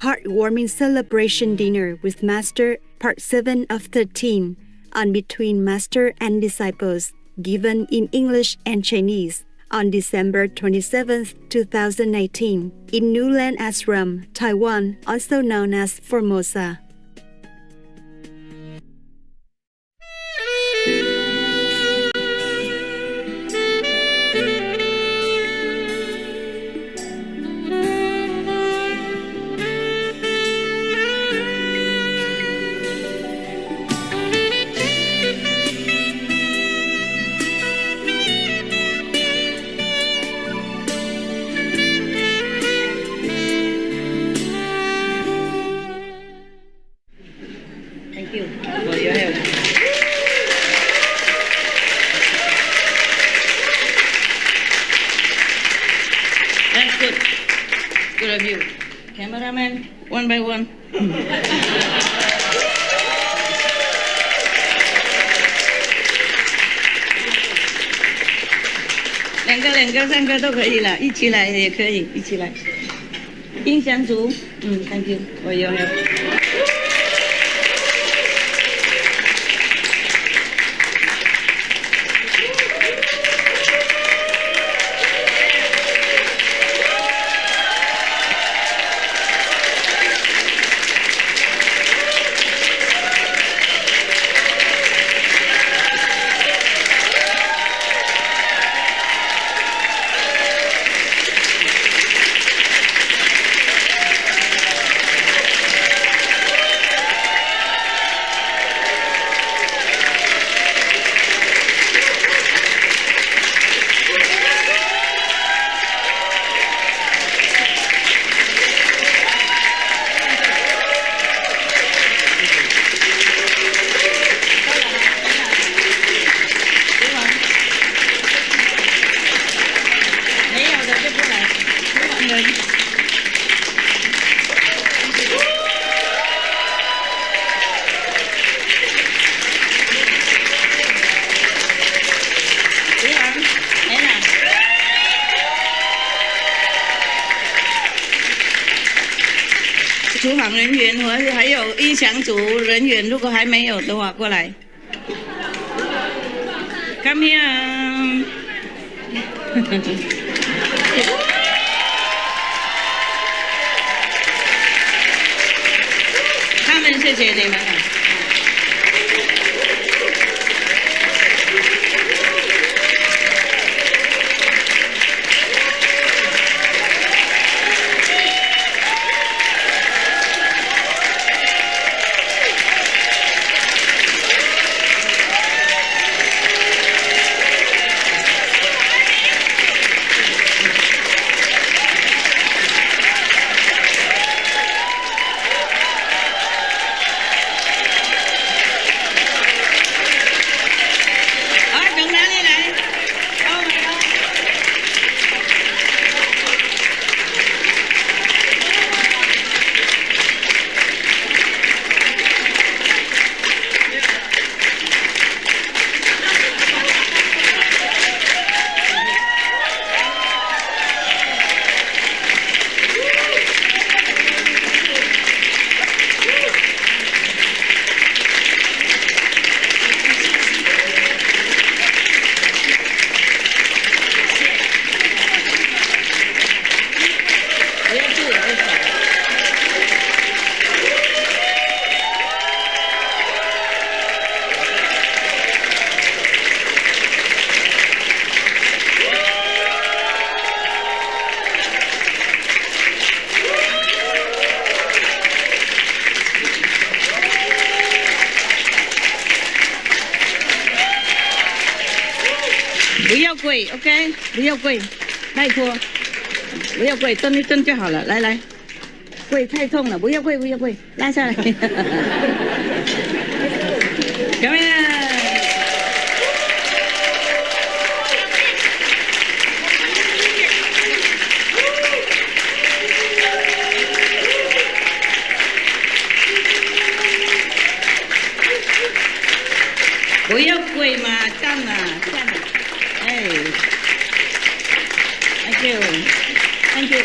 Heartwarming Celebration Dinner with Master, Part 7 of 13, on Between Master and Disciples, given in English and Chinese, on December 27, 2019, in Newland Ashram, Taiwan, also known as Formosa. Thank you for your help. That's good. Good of you. Cameraman, one by one.两个、三个都可以了，一起来也可以，一起来。音响组，Thank you for your help. 厨房人员或者还有音响组人员，如果还没有的话，过来。Come here 。他们谢谢你们。不要跪 ，OK， 不要跪，拜托，不要跪，蹲一蹲就好了。来来，跪太痛了，不要跪，不要跪，拉下来。Come here。不要跪嘛，站了，站了。哎 ，Thank you，Thank you。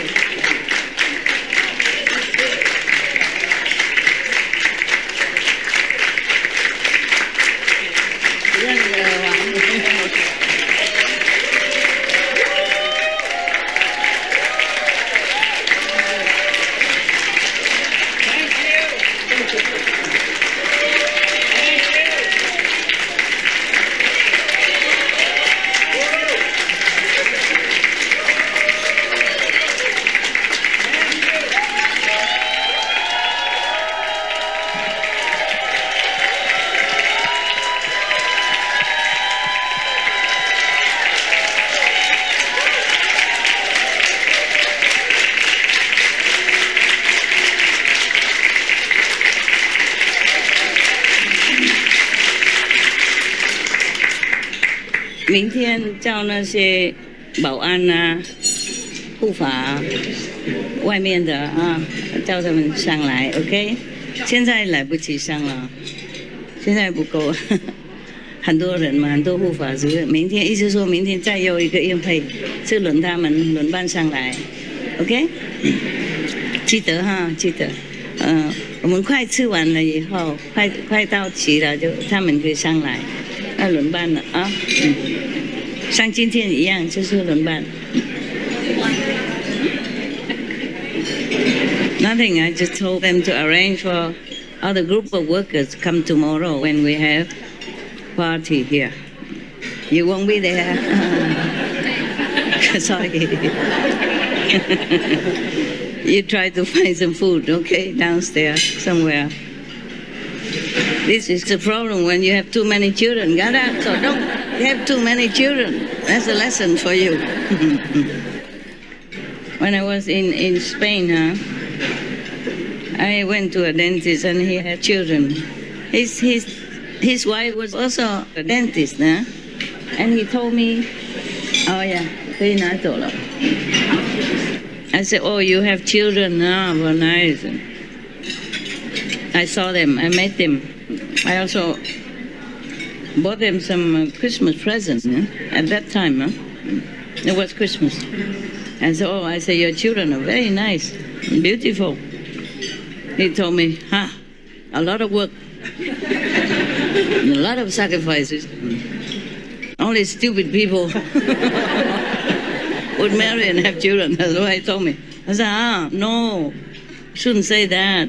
明天叫那些保安啊、护法啊、外面的啊，叫他们上来 ，OK？ 现在来不及上了，现在不够，很多人嘛，很多护法是明天，意思说明天再有一个宴会，是轮他们轮班上来 ，OK？ 记得哈，记得，我们快吃完了以后，快到齐了，就他们可以上来，要轮班了啊，像今天一样，就是轮班。Nothing. I just told them to arrange for other group of workers to come tomorrow when we have party here. You won't be there. Sorry. You try to find some food, okay, downstairs somewhere. This is the problem when you have too many children. Gada, so don't have too many children. That's a lesson for you. When I was in Spain, I went to a dentist and he had children. His wife was also a dentist, and he told me, oh yeah, 可以拿走了. I said, oh, you have children? Oh, well, nice. I saw them, I met them. I also bought them some Christmas presents at that time. It was Christmas. And so, oh, I said, your children are very nice, beautiful. He told me, a lot of work, a lot of sacrifices. Only stupid people would marry and have children. That's what he told me. I said, no, shouldn't say that.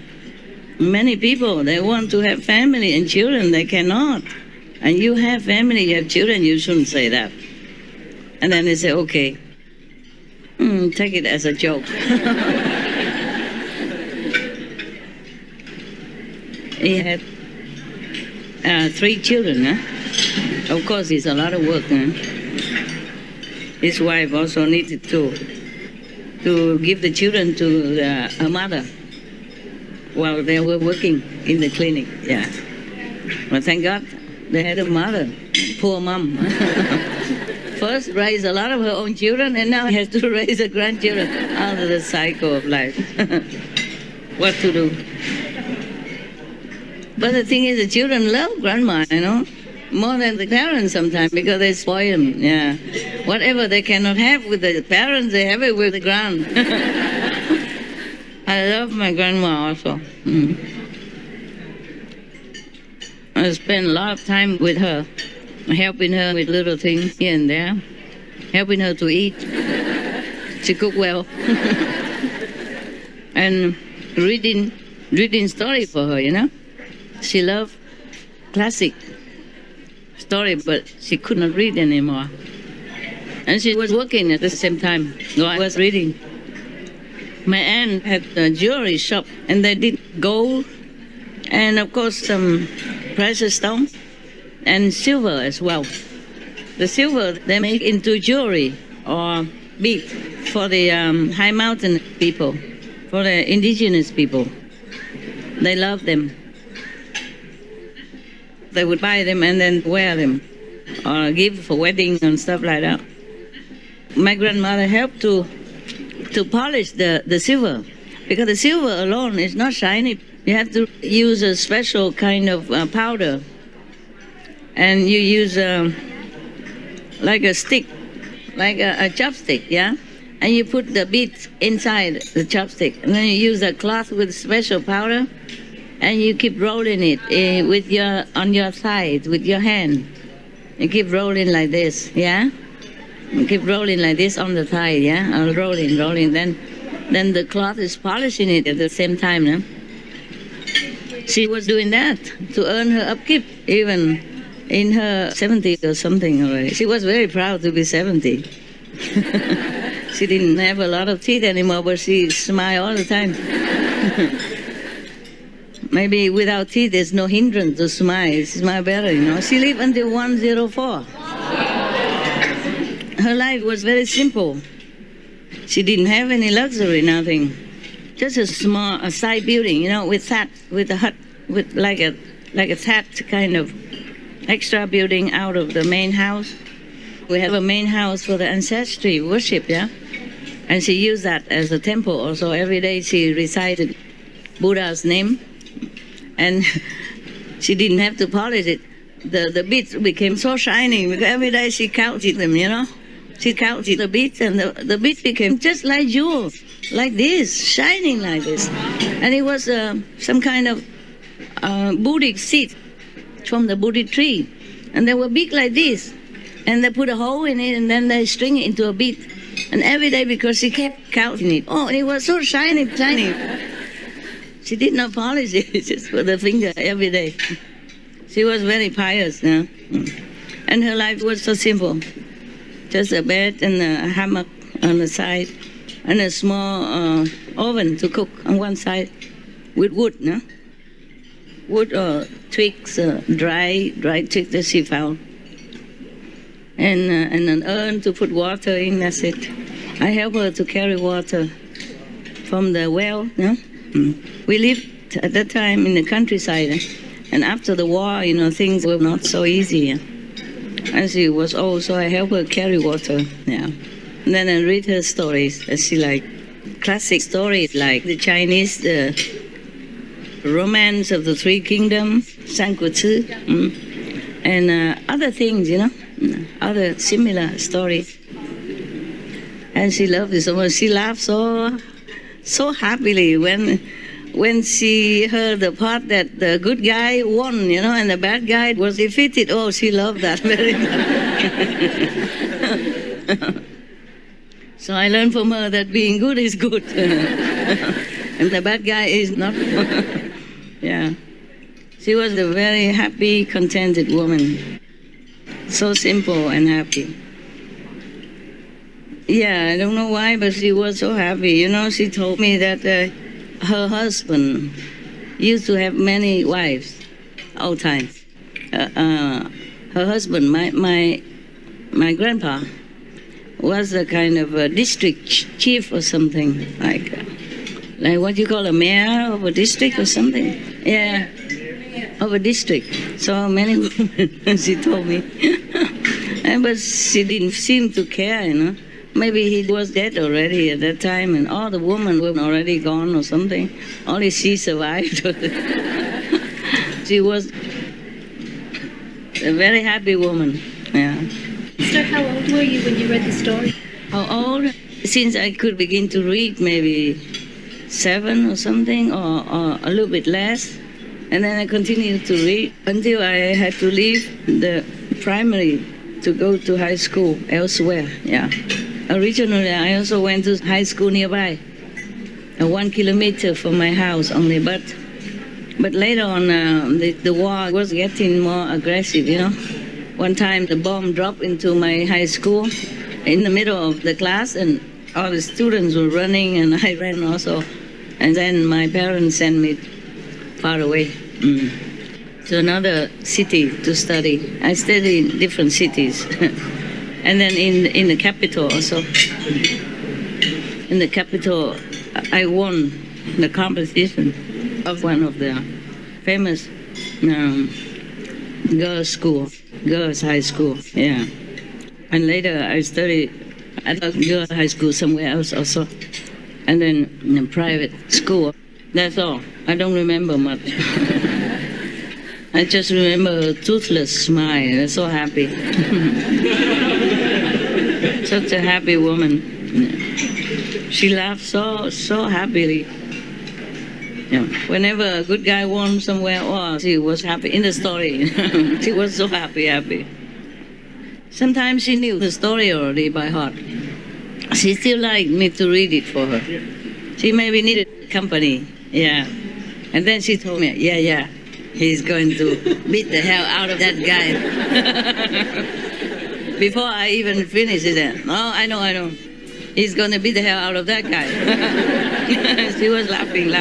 Many people, they want to have family and children, they cannot. And you have family, you have children, you shouldn't say that. And then they say, okay, take it as a joke. He had 3 children. Of course, it's a lot of work. His wife also needed to give the children to her mother while they were working in the clinic. Yeah. Well, thank God they had a mother. Poor mom. First raised a lot of her own children, and now has to raise her grandchildren out of the cycle of life. What to do? But the thing is, the children love grandma, more than the parents sometimes, because they spoil them. Yeah. Whatever they cannot have with the parents, they have it with the grand. I love my grandma also. I spend a lot of time with her, helping her with little things here and there, helping her to eat. She cook well. And reading story for her, She loved classic story, but she could not read anymore. And she was working at the same time while I was reading. My aunt had a jewelry shop, and they did gold, and of course some precious stones, and silver as well. The silver they make into jewelry or bead for the high mountain people, for the indigenous people. They love them. They would buy them and then wear them or give for weddings and stuff like that. My grandmother helped to polish the silver, because the silver alone is not shiny. You have to use a special kind of powder, and you use like a stick, like a chopstick, yeah? And you put the beads inside the chopstick, and then you use a cloth with special powder, and you keep rolling it on your side with your hand. You keep rolling like this, yeah? You keep rolling like this on the thigh, yeah? Rolling. Then the cloth is polishing it at the same time, no? She was doing that to earn her upkeep, even in her 70s or something already. She was very proud to be 70. She didn't have a lot of teeth anymore, but she smiled all the time. Maybe without teeth, there's no hindrance to smile. Smile better, She lived until 104. Her life was very simple. She didn't have any luxury, nothing. Just a small side building, with a hut, with like a thatched kind of extra building out of the main house. We have a main house for the ancestry worship, yeah? And she used that as a temple also. Every day she recited Buddha's name. And she didn't have to polish it. The beads became so shining because every day she counted them, you know? She counted the beads, and the beads became just like jewels, like this, shining like this. And it was some kind of Buddhic seed from the Buddha tree. And they were big like this. And they put a hole in it, and then they string it into a bead. And every day, because she kept counting it, oh, it was so shiny, shiny. She did not polish it, just with the finger every day. She was very pious, yeah? And her life was so simple. Just a bed and a hammock on the side, and a small oven to cook on one side with wood, no? Wood or twigs, dry twigs that she found. And an urn to put water in, that's it. I help her to carry water from the well, no? We lived at that time in the countryside, and after the war, you know, things were not so easy. Yeah? And she was old, so I helped her carry water. Yeah. And then I read her stories. She like classic stories like the Chinese, the Romance of the Three Kingdoms, Sankuchi, and other things, you know, other similar stories. And she loved it so much. She laughed so happily when she heard the part that the good guy won, you know, and the bad guy was defeated. Oh, she loved that very much. So I learned from her that being good is good. And the bad guy is not. Yeah. She was a very happy, contented woman. So simple and happy. Yeah, I don't know why, but she was so happy. You know, she told me that her husband used to have many wives all time. Her husband, my grandpa, was a kind of a district chief or something, like what you call a mayor of a district or something. Yeah, of a district. So many women, she told me. But she didn't seem to care, you know. Maybe he was dead already at that time, and all the women were already gone or something. Only she survived. She was a very happy woman. Yeah. So how old were you when you read the story? How old? Since I could begin to read, maybe 7 or something, or a little bit less. And then I continued to read until I had to leave the primary to go to high school elsewhere. Yeah. Originally, I also went to high school nearby, 1 kilometer from my house only. But later on, the war was getting more aggressive, you know. One time, the bomb dropped into my high school in the middle of the class, and all the students were running, and I ran also. And then my parents sent me far away to another city to study. I studied in different cities. And then in the capital also. In the capital, I won the competition of one of the famous girls' high school. Yeah. And later I studied at a girls' high school somewhere else also. And then in a private school. That's all. I don't remember much. I just remember a toothless smile. I was so happy. Such a happy woman. She laughed so happily. Yeah. Whenever a good guy won somewhere, oh, she was happy. In the story, she was so happy. Sometimes she knew the story already by heart. She still liked me to read it for her. She maybe needed company. Yeah. And then she told me, yeah, he's going to beat the hell out of that guy. Before I even finished it, oh, I know. He's going to beat the hell out of that guy. She was laughing.